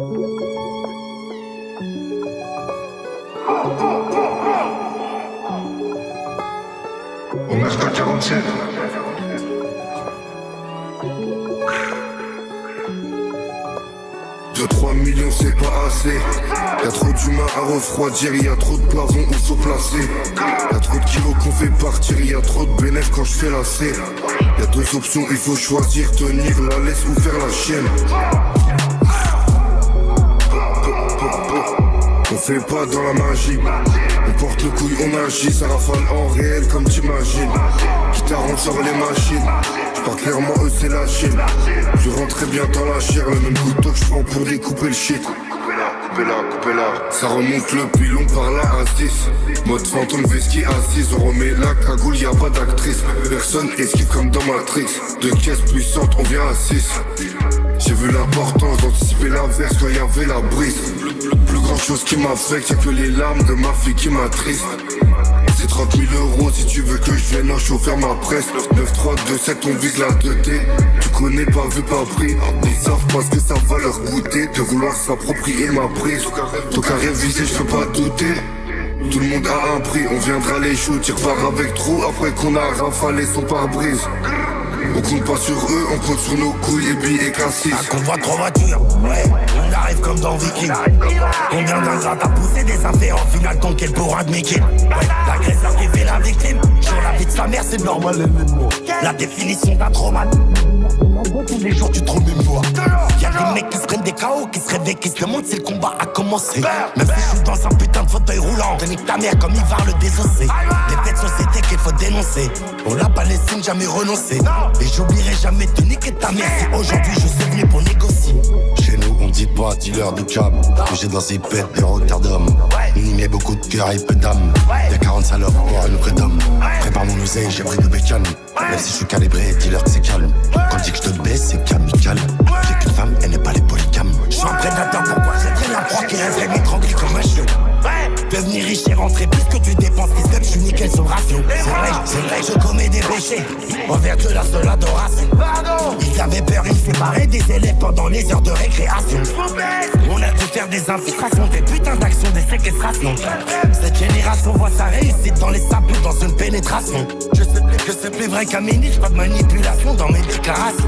On a jusqu'à 47. De 3 millions c'est pas assez. Y'a trop d'humains à refroidir, y'a trop de pavons où faut placer. Y'a trop de kilos qu'on fait partir, y'a trop de bénéfices quand je fais la C. Y'a deux options, il faut choisir, tenir la laisse ou faire la chienne. On fait pas dans la magie. On porte le couille, on agit, ça rafale en réel comme t'imagines. Guitare, on sort les machines. J'parle clairement, eux c'est la Chine. Je rentre très bien dans la chair, le même couteau que j'prends pour découper le shit. Coupez-la. Ça remonte le pilon par là à 6. Mode fantôme, vesky à 6. On remet la cagoule, y'a pas d'actrice. Personne esquive comme dans Matrix. Deux caisses puissantes, on vient à 6. J'ai vu l'importance d'anticiper l'inverse quand y'avait la brise. Plus grand chose qui m'affecte, y'a que les larmes de ma fille qui m'attristent. C'est 30 000 euros si tu veux que je vienne en chauffer ma presse. 9, 3, 2, 7, on vise la 2T. Tu connais pas vu pas pris. Ils savent parce que ça va leur goûter de vouloir s'approprier ma prise. Ton carré visé, je peux pas douter. Tout le monde a un prix, on viendra les choux, tire phare avec trou après qu'on a rafalé son pare-brise. On compte pas sur eux, on compte sur nos couilles et billets cassis. Un convoi de 3 voitures, ouais, on arrive comme dans Viking. Combien d'ingrats t'as poussé des affaires, en finale ton quel pourra de making. Ouais, l'agresseur qui fait la victime, sur la vie de sa mère c'est normal. La définition d'un trauma. Tous les jours tu trouves mes mots. Y'a des mecs qui se prennent des KO, qui se réveillent, qui se demandent si le combat a commencé. Même si je suis dans un putain de fauteuil roulant, te nique ta mère comme Ivar le désossé. Des faits de société qu'il faut dénoncer. Pour la Palestine jamais renoncer. Et j'oublierai jamais de niquer ta mère. Si aujourd'hui je suis venu pour négocier. Chez nous on dit pas dealer de cab. Que j'ai dans ses pètes des retards d'hommes. Il met beaucoup de cœur et peu d'âme. Y'a 40 salopes pour une vraie dame. Prépare mon oseille, j'ai pris de bécane. Même si je suis calibré, dis-leur que c'est calme. Quand je dis que je te baisse, c'est amical. J'ai qu'une femme, elle n'est pas les polygames. Je suis un prédateur, pourquoi j'ai la proie qui rêverait m'étrangler comme un chien. Devenir riche et rentrer plus que tu dépenses. Fils up, je suis nickel sur ration. C'est vrai, je commets des péchés envers Dieu, la seule adoration. Ils avaient peur, ils séparaient des élèves pendant les heures de récréation. On a dû faire des infiltrations, des putains d'actions, des séquestrations. Cette génération voit sa réussite dans les sables ou dans une pénétration. Je sais plus vrai qu'à mes niches, pas de manipulation dans mes déclarations.